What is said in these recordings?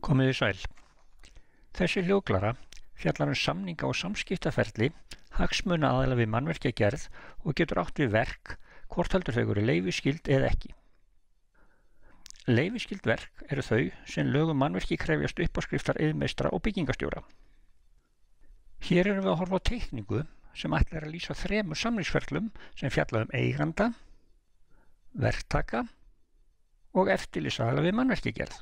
Komið þið sæl. Þessi hljóðklara fjallar samninga og samskiptaferli, hagsmunaaðila við mannvirkjagerð og getur átt við verk, hvort heldur þau eru leyfisskyld eða ekki. Leyfisskyld verk eru þau sem lög mannvirki krefjast uppáskriftar iðnmeistara og byggingastjóra. Hér erum við að horfa á teikningu sem ætlar að lýsa 3 samningsferlum sem fjalla eiganda, verktaka og eftirlitsaðila við mannvirkjagerð.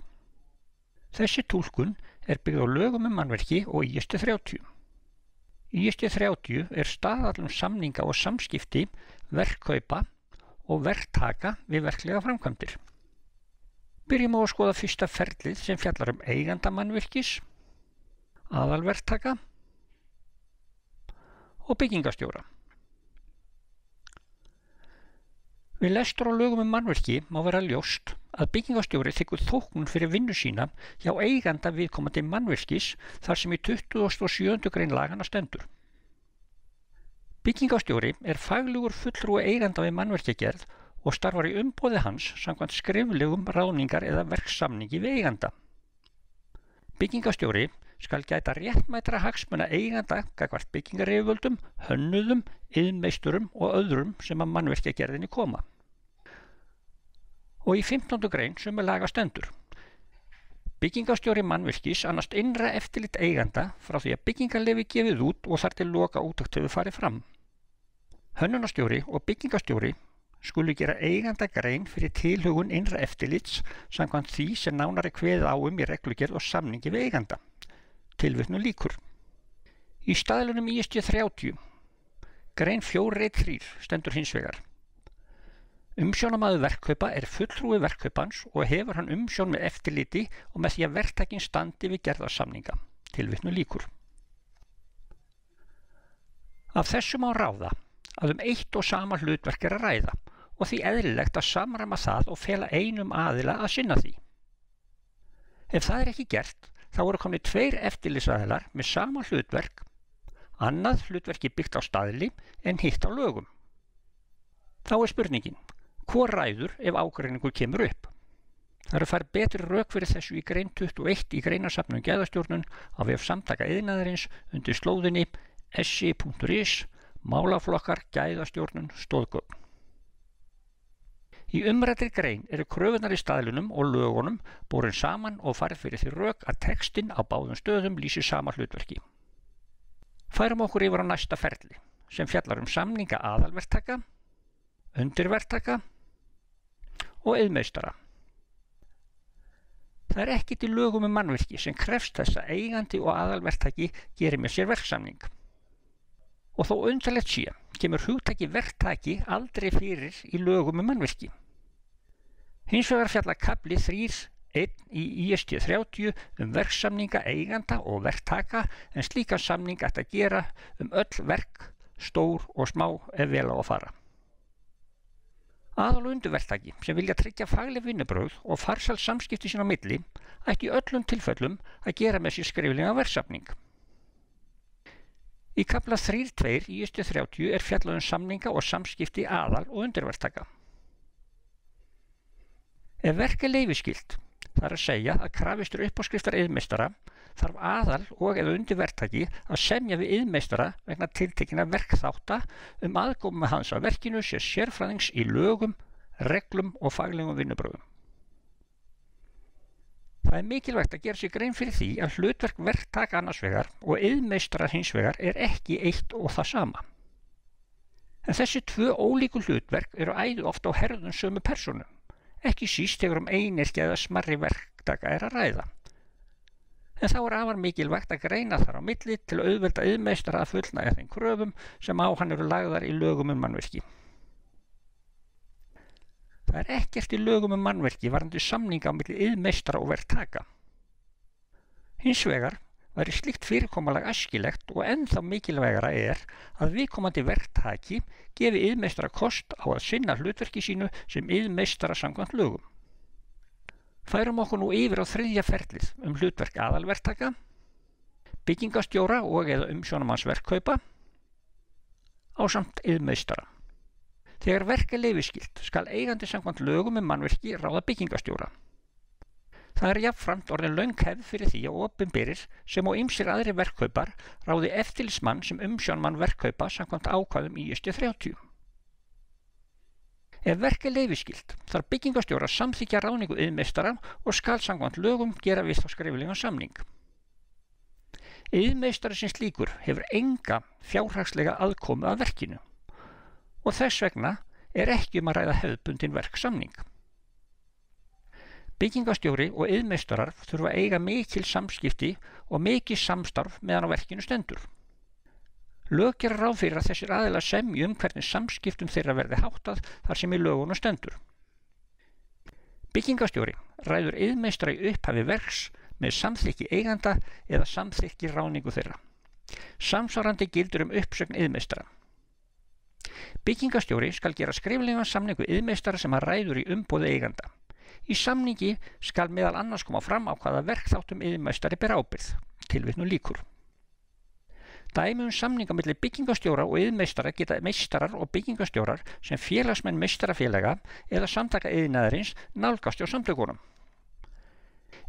Þessi túlkun er byggð á lögum mannvirki og ISD 30. ISD 30 er staðall samninga og samskipti, verkkaupa og verktaka við verklega framkvæmdir. Byrjum á að skoða fyrsta ferlið sem fjallar eiganda mannvirkis, aðalverktaka og byggingastjóra. Við lestur á lögum mannvirki má vera ljóst að byggingastjóri þykkur þóknun fyrir vinnu sína hjá eiganda viðkomandi mannvirkis þar sem í 27. grein laganna stendur. Byggingastjóri er faglegur fulltrúi eiganda við mannvirkjagerð og starfar í umboði hans samkvæmt skriflegum ráðningar eða verksamningi við eiganda. Byggingastjóri skal gæta réttmætra hagsmuna eiganda gagnvart byggingaryfirvöldum, hönnuðum, iðnmeisturum og öðrum sem að mannvirkjagerðinni koma. Og í 15. grein sömu laga stendur. Byggingastjóri mannvirkis annast innra eftirlit eiganda frá því að byggingarleyfi gefið út og þar til loka úttekt hefur farið fram. Hönnunarstjóri og byggingastjóri skulu gera eiganda grein fyrir tilhögun innra eftirlits samkvæmt því sem nánar er kveðið á í reglugerð og samningi við eiganda. Tilvitnun lýkur. Í staðlunum ISD 30, grein 4.3 stendur hins vegar. Umsjónamaður verkkaupa er fulltrúi verkkaupans og hefur hann umsjón með eftirliti og með því að verktakinn standi við gerðarsamninga. Tilvitnun lýkur. Af þessu má ráða að eitt og sama hlutverk er að ræða og því eðlilegt að samræma það og fela einum aðila að sinna því. Ef það er ekki gert, þá eru komnir 2 eftirlitsaðilar með sama hlutverk, annað hlutverki byggt á staðli en hitt á lögum. Þá er spurningin, hvor ræður ef ágreiningur kemur upp? Það eru færð betri rök fyrir þessu í grein 21 í greinasafnum gæðastjórnun á vef Samtaka iðnaðarins undir slóðinni si.is málaflokkar gæðastjórnun stóðgögn. Í umræddri grein eru kröfunar í staðlunum og lögunum borin saman og farið fyrir því rök að textinn á báðum stöðum lýsir sama hlutverki. Færum okkur yfir á næsta ferli sem fjallar samninga aðalverktaka, undirverktaka og iðnmeistara. Það er ekki til lögum mannvirki sem krefst þess að eigandi og aðalverktaki geri með sér verksamning. Og þó undarlegt sé, kemur hugtaki verktaki aldrei fyrir í lögum mannvirki. Hins vegar fjallar kafli 3.1 í ISD 30 verksamninga eiganda og verktaka en slíka samning ætti að gera öll verk, stór og smá ef vel á að fara. Aðal- og undirverktaki sem vilja tryggja fagleg vinnubrögð og farsæl samskipti sín á milli ætti í öllum tilfellum að gera með sér skriflega verksamning. Í kafla 3.2 í ISD 30 er fjallað samninga og samskipti aðal- og undirverktaka. Ef verk er leyfisskylt, það er að segja að krafist uppáskriftar iðnmeistara, þarf aðal- og eða undirverktaki að semja við iðnmeistara vegna tiltekinna verkþátta aðkomu hans að verkinu sé sérfræðings í lögum, reglum og faglegum vinnubrögðum. Það er mikilvægt að gera sér grein fyrir því að hlutverk verktaka annars vegar og iðnmeistara hins vegar er ekki eitt og það sama. En þessi 2 ólíku hlutverk eru æði oft á herðum sömu persónu, ekki síst þegar einyrkja eða smærri verktaka er að ræða. En þá er afar mikilvægt að greina þar á milli til að auðvelda iðnmeistara að fullnægja þeim kröfum sem á hann eru lagðar í lögum mannvirki. Það er ekkert í lögum mannvirki varðandi samninga á milli iðnmeistara og verktaka. Hins vegar væri slíkt fyrirkomulag æskilegt og ennþá mikilvægara er að viðkomandi verktaki gefi iðnmeistara kost á að sinna hlutverki sínu sem iðnmeistara samkvæmt lögum. Færum okkur nú yfir á 3. ferlið hlutverk aðalverktaka, byggingastjóra og eða umsjónamanns verkkaupa ásamt iðnmeistara. Þegar verk er leyfisskylt skal eigandi samkvæmt lögum mannvirki ráða byggingastjóra. Það jafnframt orðin löng hefð fyrir því að opinberir sem og ýmsir aðrir verkkaupar ráði eftirlitsmann sem umsjónarmann verkkaupa samkvæmt ákvæðum ISD 30. Ef verk leyfisskylt þarf byggingarstjóri að samþykkja ráðningu iðnmeistara og skal samkvæmt lögum gera við þá skriflegan samning. Iðnmeistari sem slíkur hefur enga fjárhagslega aðkomu að verkinu og þess vegna ekki að ræða hefðbundin verksamning. Byggingarstjóri og iðnmeistarar þurfa að eiga mikil samskipti og mikið samstarf meðan á verkinu stendur. Lög gera ráð fyrir að þessir aðilar semji hvernig samskiptum þeirra verði háttað þar sem í lögunum stendur. Byggingarstjóri ræður iðnmeistara í upphafi verks með samþykki eiganda eða samþykki ráðningu þeirra. Samsvarandi gildir uppsögn iðnmeistara. Byggingarstjóri skal gera skriflegan samningu iðnmeistara sem hann ræður í umboði eiganda. Í samningi skal meðal annars koma fram á hvaða verkþáttum iðnmeistari ber ábyrgð. Tilvitnun lýkur. Dæmi samninga milli byggingarstjóra og iðnmeistara geta meistarar og byggingarstjórar sem félagsmenn meistarafélaga eða samtaka iðnaðarins nálgast hjá samtökunum.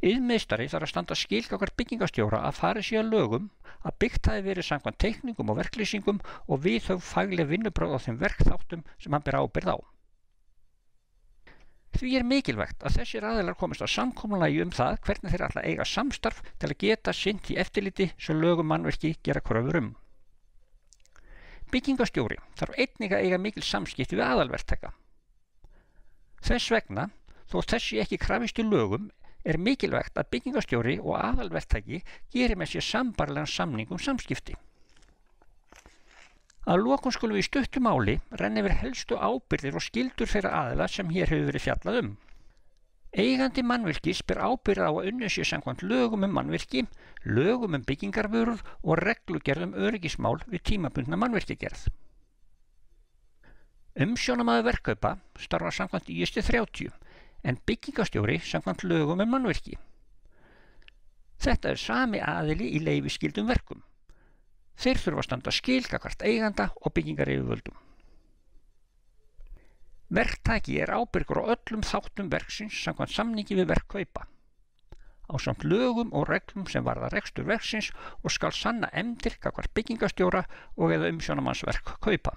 Iðnmeistari þarf að standa skil gagnvart byggingarstjóra að farið sé að lögum að byggt hafi verið samkvæmt teikningum og verklýsingum og viðhöfð fagleg vinnubrögð á þeim verkþáttum sem hann ber ábyrgð á. Því mikilvægt að þessir aðilar komist á samkomulagi það hvernig þeir ætla að eiga samstarf til að geta sinnt í eftirliti sem lög mannvirki gera kröfur Byggingarstjóri þarf einnig að eiga mikil samskipti við aðalverktaka. Þess vegna, þó þessi ekki krafist í lögum, mikilvægt að byggingarstjóri og aðalverktaki geri með sér sambærilegan samning samskipti. Að lokum skulum við í stuttu máli renna yfir helstu ábyrgðir og skyldur þeirra aðila sem hér hefur verið fjallað Eigandi mannvirkis ber ábyrgð á að unnið sé samkvæmt lögum mannvirki, lögum byggingarvörur og reglugerð öryggismál við tímabundna mannvirkjagerð. Umsjónarmaður verkkaupa starfar samkvæmt ISD 30 en byggingarstjóri samkvæmt lögum mannvirki. Þetta sami aðili í leyfisskyldum verkum. Þeir þurfa að standa skil gagnvart eiganda og byggingaryfirvöldum. Verktaki ábyrgur á öllum þáttum verksins samkvæmt samningi við verkkaupa, ásamt lögum og reglum sem varða rekstur verksins og skal sanna efndir gagnvart byggingarstjóra og eða umsjónarmanns verkkaupa.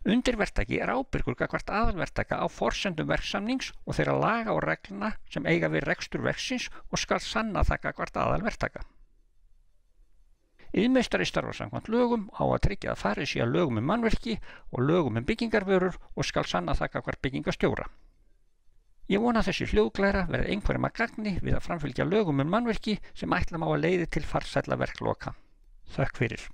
Undirverktaki ábyrgur gagnvart aðalverktaka á forsendum verksamnings og þeirra laga og reglna sem eiga við rekstur verksins og skal sanna það gagnvart aðalverktaka. Iðnmeistari starfar samkvæmt lögum á að tryggja að farið sé að lögum mannvirki og lögum byggingarvörur og skal sanna það gagnvart byggingarstjóra. Ég vona að þessi hljóðglæra verði einhverjum að gagni við að framfylgja lögum mannvirki sem ætla má að leiði til farsælla verkloka. Þökk fyrir.